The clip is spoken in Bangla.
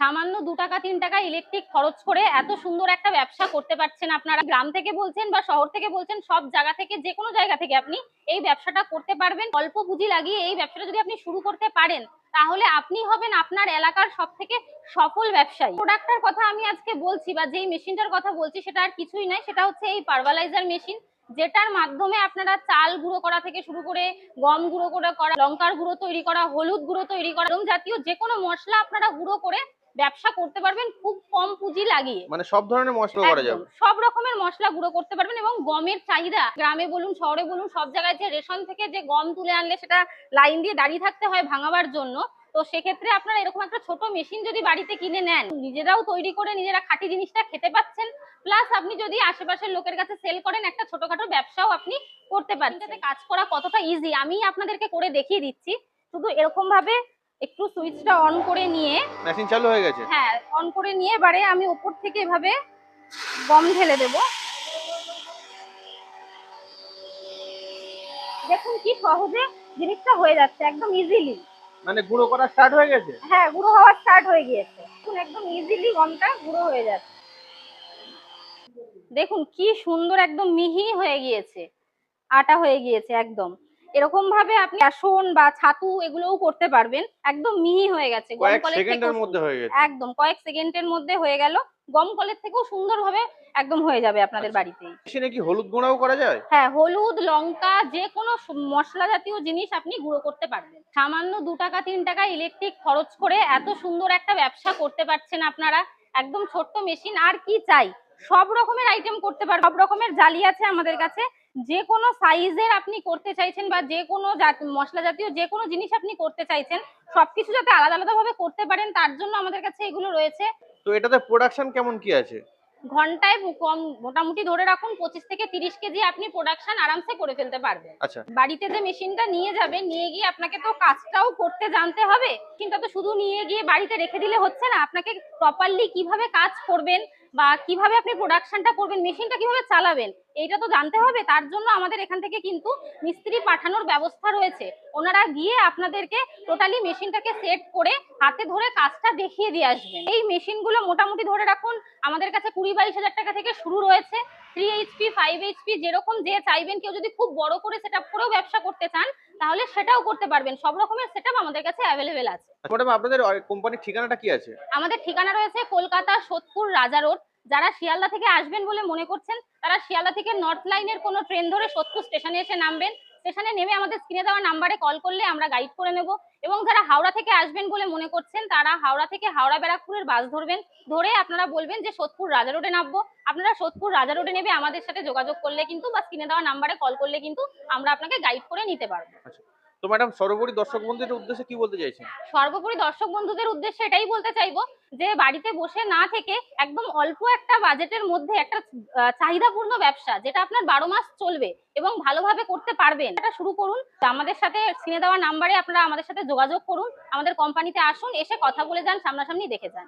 সামান্য 2 টাকা 3 টাকা ইলেকট্রিক খরচ করে এত সুন্দর একটা ব্যবসা করতে পারছেন। আপনারা গ্রাম থেকে বলছেন বা শহর থেকে বলছেন, সব জায়গা থেকে, যে কোনো জায়গা থেকে আপনি এই ব্যবসাটা করতে পারবেন। অল্প পুঁজি লাগিয়ে এই ব্যবসাটা যদি আপনি শুরু করতে পারেন, তাহলে আপনি হবেন আপনার এলাকার সবথেকে সফল ব্যবসায়ী। প্রোডাক্টটার কথা আমি আজকে বলছি বা যেই মেশিনটার কথা বলছি, সেটা আর কিছুই নয়, সেটা হচ্ছে এই পারভালাইজার মেশিন, যেটার মাধ্যমে আপনারা চাল গুঁড়ো করা থেকে শুরু করে গম গুঁড়ো করা, লঙ্কার গুঁড়ো তৈরি করা, হলুদ গুঁড়ো তৈরি করা, এরকম জাতীয় যে কোনো মশলা আপনারা গুঁড়ো করে ব্যবসা করতে পারবেন খুব কম পুঁজি লাগিয়ে। মানে সব ধরনের মশলা করা যাবে, সব রকমের মশলা গুঁড়ো করতে পারবেন। এবং গমের চাহিদা গ্রামে বলুন শহরে বলুন সব জায়গায়, যে রেশন থেকে যে গম তুলে আনলে সেটা লাইন দিয়ে দাঁড়িয়ে থাকতে হয় ভাঙাবার জন্য, তো সেক্ষেত্রে আপনারা এরকম একটা ছোট মেশিন যদি বাড়িতে কিনে নেন, নিজেরাও তৈরি করে নিজেরা খাঁটি জিনিসটা খেতে পাচ্ছেন, প্লাস আপনি যদি আশেপাশের লোকের কাছে সেল করেন, একটা ছোটখাটো ব্যবসাও আপনি করতে পারেন। যাতে কাজ করা কতটা ইজি আমি আপনাদেরকে করে দেখিয়ে দিচ্ছি। শুধু এরকম ভাবে একটু সুইচটা অন করে নিয়ে, মেশিন চালু হয়ে গেছে, হ্যাঁ অন করে নিয়ে এবারে আমি উপর থেকে এভাবে গম ঢেলে দেব। দেখুন কি সহজে জিনিসটা হয়ে যাচ্ছে, একদম ইজিলি। মানে গুঁড়ো করা স্টার্ট হয়ে গেছে। হ্যাঁ, গুঁড়ো হওয়া স্টার্ট হয়ে গিয়েছে। দেখুন একদম ইজিলি গমটা গুঁড়ো হয়ে যাচ্ছে। দেখুন কি সুন্দর একদম মিহি হয়ে গিয়েছে, আটা হয়ে গিয়েছে একদম। এরকম ভাবে আপনি বেসন বা ছাতু এগুলোও করতে পারবেন। একদম মিহি হয়ে গেছে, কয়েক সেকেন্ডের মধ্যে হয়ে গেছে, একদম কয়েক সেকেন্ডের মধ্যে হয়ে গেল। গম কলের থেকেও সুন্দরভাবে একদম হয়ে যাবে আপনাদের বাড়িতেই। মেশিনে কি হলুদ গুঁড়াও করা যায়? হ্যাঁ, হলুদ, লঙ্কা, যে কোনো মশলা জাতীয় জিনিস আপনি গুঁড়ো করতে পারবেন। সামান্য 2 টাকা 3 টাকা ইলেকট্রিক খরচ করে এত সুন্দর একটা ব্যবসা করতে পারছেন আপনারা। একদম ছোট্ট মেশিন, আর কি চাই? সব রকমের আইটেম করতে পারবেন, সব রকমের জালি আছে আমাদের কাছে। যে কোনো সাইজের আপনি করতে চাইছেন বা যে কোনো মশলা জাতীয় যে কোনো জিনিস আপনি করতে চাইছেন, সবকিছু যাতে আলাদা আলাদা ভাবে করতে পারেন, তার জন্য আমাদের কাছে এগুলো রয়েছে। তো এটাতে প্রোডাকশন কেমন কি আছে? ঘন্টায় কম মোটামুটি ধরে রাখুন 25 থেকে 30 কেজি আপনি প্রোডাকশন আরামসে করে ফেলতে পারবেন। আচ্ছা, বাড়িতে যে মেশিনটা নিয়ে যাবেন, নিয়ে গিয়ে আপনাকে তো কাজটাও করতে জানতে হবে, কিন্তু তো শুধু নিয়ে গিয়ে বাড়িতে রেখে দিলে হচ্ছে না। আপনাকে প্রপারলি কিভাবে কাজ করবেন বা কিভাবে আপনি প্রোডাকশনটা করবেন, মেশিনটা কিভাবে চালাবেন, এইটা তো জানতে হবে। তার জন্য আমাদের এখান থেকে কিন্তু মিস্ত্রি পাঠানোর ব্যবস্থা রয়েছে। ওনারা গিয়ে আপনাদেরকে টোটালি মেশিনটাকে সেট করে হাতে ধরে কাজটা দেখিয়ে দিয়ে আসবেন। এই মেশিনগুলো মোটামুটি ধরে রাখুন আমাদের কাছে 20-22 হাজার টাকা থেকে শুরু রয়েছে। 3 HP 5 HP যেরকম যে চাইবেন। কেউ যদি খুব বড় করে সেটআপ করেও ব্যবসা করতে চান, তাহলে সেটাও করতে পারবেন। সব রকমের সেটআপ আমাদের কাছে অ্যাভেলেবেল আছে। ম্যাডাম আপনাদের কোম্পানির ঠিকানাটা কি আছে? আমাদের ঠিকানা রয়েছে কলকাতা সোদপুর রাজা রোড। যারা শিয়ালদা থেকে আসবেন বলে মনে করছেন, তারা শিয়ালদা থেকে নর্থ লাইনের কোনো ট্রেন ধরে সোদপুর স্টেশনে এসে নামবেন। স্টেশনে নেমে আমাদের স্ক্রিনে দেওয়া নাম্বারে কল করলে আমরা গাইড করে নেব। এবং যারা হাওড়া থেকে আসবেন বলে মনে করছেন, তারা হাওড়া থেকে হাওড়া ব্যারাকপুরের বাস ধরবেন। ধরে আপনারা বলবেন যে সোদপুর রাজা রোডে নামবো। আপনারা সোদপুর রাজা রোডে নেবে আমাদের সাথে যোগাযোগ করলে কিন্তু বা স্ক্রিনে দেওয়া নাম্বারে কল করলে কিন্তু আমরা আপনাকে গাইড করে নিতে পারবো। আচ্ছা, তো ম্যাডাম সর্বোপরি দর্শক বন্ধুদের উদ্দেশ্যে কি বলতে চাইছেন? সর্বোপরি দর্শক বন্ধুদের উদ্দেশ্যে এটাই বলতে চাইবো যে বাড়িতে বসে না থেকে একদম অল্প একটা বাজেটের মধ্যে একটা চাহিদাপূর্ণ ব্যবসা, যেটা আপনার 12 মাস চলবে এবং ভালোভাবে করতে পারবেন, এটা শুরু করুন। আমাদের সাথে স্ক্রিনে দেওয়া নাম্বারে আপনারা আমাদের সাথে যোগাযোগ করুন, আমাদের কোম্পানিতে আসুন, এসে কথা বলে যান, সামনাসামনি দেখে যান।